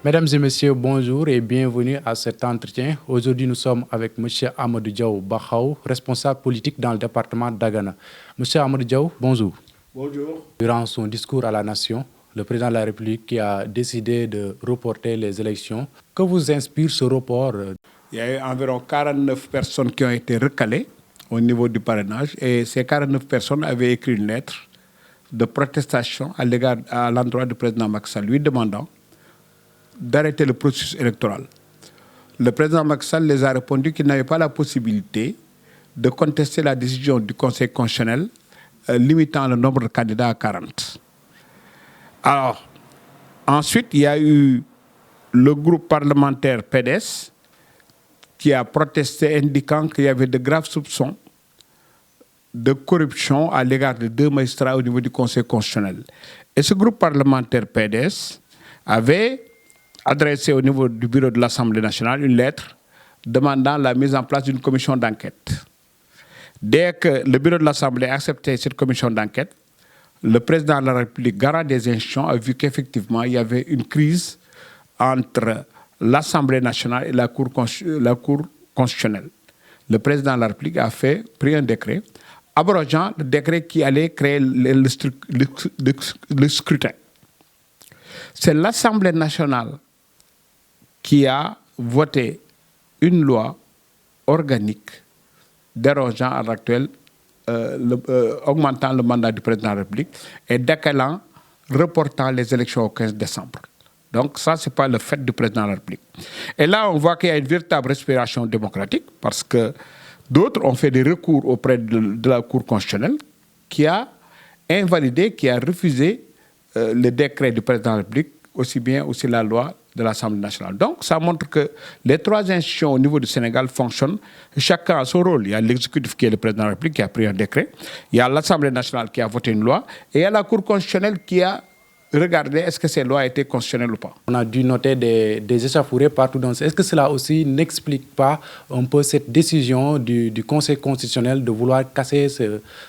Mesdames et messieurs, bonjour et bienvenue à cet entretien. Aujourd'hui, nous sommes avec M. Amadou Diaw Bakhaw, responsable politique dans le département d'Agana. M. Amadou Diaw, bonjour. Bonjour. Durant son discours à la nation, le président de la République qui a décidé de reporter les élections. Que vous inspire ce report? Il y a eu environ 49 personnes qui ont été recalées au niveau du parrainage et ces 49 personnes avaient écrit une lettre de protestation à l'endroit du président Macky Sall, lui demandant d'arrêter le processus électoral. Le président Macky Sall les a répondu qu'il n'avait pas la possibilité de contester la décision du Conseil constitutionnel limitant le nombre de candidats à 40. Alors, ensuite, il y a eu le groupe parlementaire PDS qui a protesté indiquant qu'il y avait de graves soupçons de corruption à l'égard de 2 magistrats au niveau du Conseil constitutionnel. Et ce groupe parlementaire PDS avait adressé au niveau du bureau de l'Assemblée nationale une lettre demandant la mise en place d'une commission d'enquête. Dès que le bureau de l'Assemblée a accepté cette commission d'enquête, le président de la République, garant des institutions, a vu qu'effectivement il y avait une crise entre l'Assemblée nationale et la Cour constitutionnelle. Le président de la République a pris un décret abrogeant le décret qui allait créer le scrutin. C'est l'Assemblée nationale qui a voté une loi organique dérogeant à l'actuel, augmentant le mandat du président de la République et décalant, reportant les élections au 15 décembre. Donc ça, ce n'est pas le fait du président de la République. Et là, on voit qu'il y a une véritable respiration démocratique parce que d'autres ont fait des recours auprès de la Cour constitutionnelle qui a invalidé, qui a refusé le décret du président de la République, aussi bien aussi la loi de l'Assemblée nationale. Donc, ça montre que les 3 institutions au niveau du Sénégal fonctionnent. Chacun a son rôle. Il y a l'exécutif qui est le président de la République qui a pris un décret. Il y a l'Assemblée nationale qui a voté une loi. Et il y a la Cour constitutionnelle qui a regardé est-ce que ces lois étaient constitutionnelles ou pas. On a dû noter des échauffourées partout dans ce. Est-ce que cela aussi n'explique pas un peu cette décision du Conseil constitutionnel de vouloir casser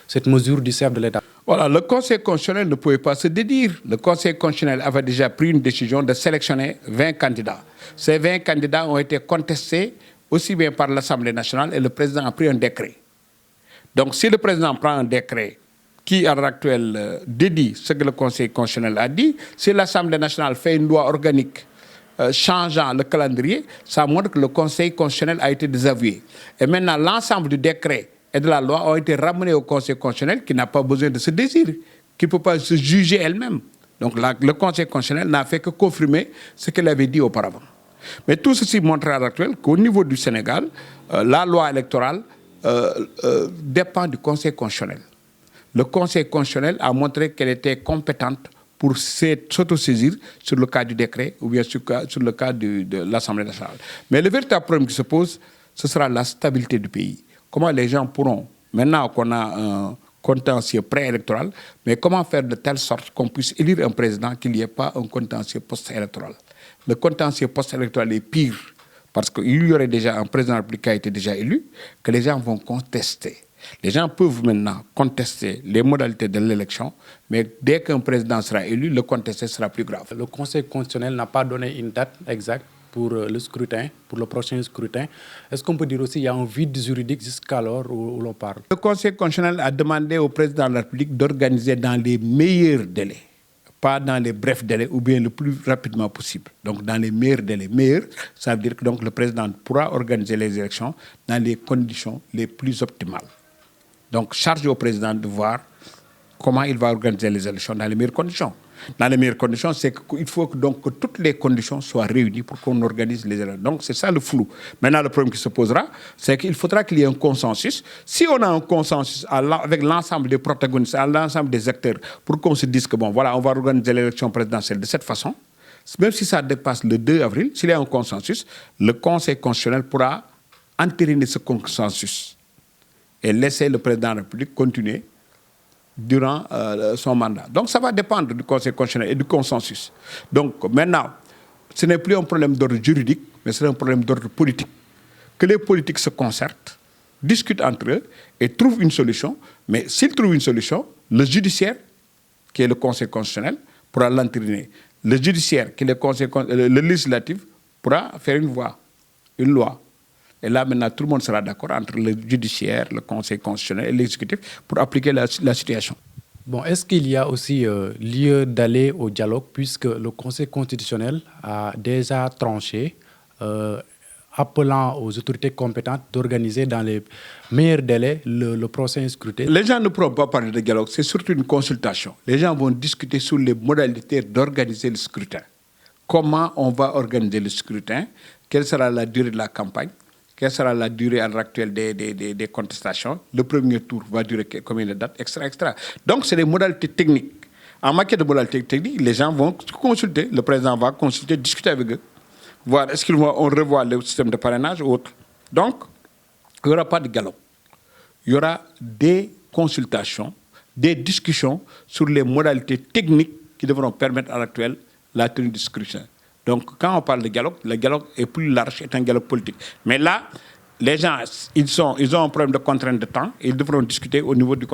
cette mesure du chef de l'État? Voilà, le Conseil constitutionnel ne pouvait pas se dédire. Le Conseil constitutionnel avait déjà pris une décision de sélectionner 20 candidats. Ces 20 candidats ont été contestés aussi bien par l'Assemblée nationale et le président a pris un décret. Donc si le président prend un décret qui à l'heure actuelle dédie ce que le Conseil constitutionnel a dit, si l'Assemblée nationale fait une loi organique changeant le calendrier, ça montre que le Conseil constitutionnel a été désavoué. Et maintenant, l'ensemble du décret et de la loi ont été ramenés au Conseil constitutionnel qui n'a pas besoin de se désirer, qui ne peut pas se juger elle-même. Donc le Conseil constitutionnel n'a fait que confirmer ce qu'elle avait dit auparavant. Mais tout ceci montre à l'heure actuelle qu'au niveau du Sénégal, la loi électorale dépend du Conseil constitutionnel. Le Conseil constitutionnel a montré qu'elle était compétente pour s'autosaisir sur le cas du décret ou bien sur le cas de l'Assemblée nationale. Mais le véritable problème qui se pose, ce sera la stabilité du pays. Comment les gens pourront, maintenant qu'on a un contentieux préélectoral, mais comment faire de telle sorte qu'on puisse élire un président qu'il n'y ait pas un contentieux post-électoral. Le contentieux post-électoral est pire parce qu'il y aurait déjà un président de la République qui a été déjà élu, que les gens vont contester. Les gens peuvent maintenant contester les modalités de l'élection, mais dès qu'un président sera élu, le contester sera plus grave. Le Conseil constitutionnel n'a pas donné une date exacte pour le scrutin, pour le prochain scrutin. Est-ce qu'on peut dire aussi qu'il y a un vide juridique jusqu'alors où l'on parle? Le Conseil constitutionnel a demandé au président de la République d'organiser dans les meilleurs délais, pas dans les brefs délais ou bien le plus rapidement possible. Donc dans les meilleurs délais. Meilleurs, ça veut dire que donc, le président pourra organiser les élections dans les conditions les plus optimales. Donc charge au président de voir comment il va organiser les élections dans les meilleures conditions. Dans les meilleures conditions, c'est qu'il faut donc que toutes les conditions soient réunies pour qu'on organise les élections. Donc c'est ça le flou. Maintenant, le problème qui se posera, c'est qu'il faudra qu'il y ait un consensus. Si on a un consensus avec l'ensemble des protagonistes, l'ensemble des acteurs, pour qu'on se dise que bon, voilà, on va organiser l'élection présidentielle de cette façon, même si ça dépasse le 2 avril, s'il y a un consensus, le Conseil constitutionnel pourra entériner ce consensus et laisser le président de la République continuer durant son mandat. Donc ça va dépendre du Conseil constitutionnel et du consensus. Donc maintenant, ce n'est plus un problème d'ordre juridique, mais c'est un problème d'ordre politique. Que les politiques se concertent, discutent entre eux et trouvent une solution. Mais s'ils trouvent une solution, le judiciaire, qui est le Conseil constitutionnel, pourra l'entériner. Le judiciaire, qui est le législatif, pourra faire une loi. Et là, maintenant, tout le monde sera d'accord entre le judiciaire, le Conseil constitutionnel et l'exécutif pour appliquer la situation. Bon, est-ce qu'il y a aussi lieu d'aller au dialogue puisque le Conseil constitutionnel a déjà tranché, appelant aux autorités compétentes d'organiser dans les meilleurs délais le prochain scrutin? Les gens ne pourront pas parler de dialogue, c'est surtout une consultation. Les gens vont discuter sur les modalités d'organiser le scrutin. Comment on va organiser le scrutin? Quelle sera la durée de la campagne? Quelle sera la durée à l'heure actuelle des contestations? Le premier tour va durer combien de dates, etc., etc. Donc, c'est des modalités techniques. En matière de modalités techniques, les gens vont consulter. Le président va consulter, discuter avec eux, voir est-ce qu'on revoit le système de parrainage ou autre. Donc, il n'y aura pas de dialogue. Il y aura des consultations, des discussions sur les modalités techniques qui devront permettre à l'actuel la tenue du scrutin. Donc, quand on parle de dialogue, le dialogue est plus large, est un dialogue politique. Mais là, les gens, ils ont un problème de contrainte de temps. Ils devront discuter au niveau de la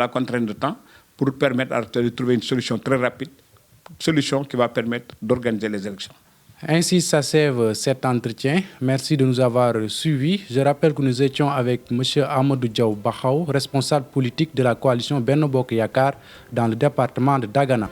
contrainte de temps, pour permettre à de trouver une solution très rapide, solution qui va permettre d'organiser les élections. Ainsi s'achève cet entretien. Merci de nous avoir suivis. Je rappelle que nous étions avec M. Amadou Diaw Bakhaw, responsable politique de la coalition Benno Bokk Yakaar dans le département de Dagana.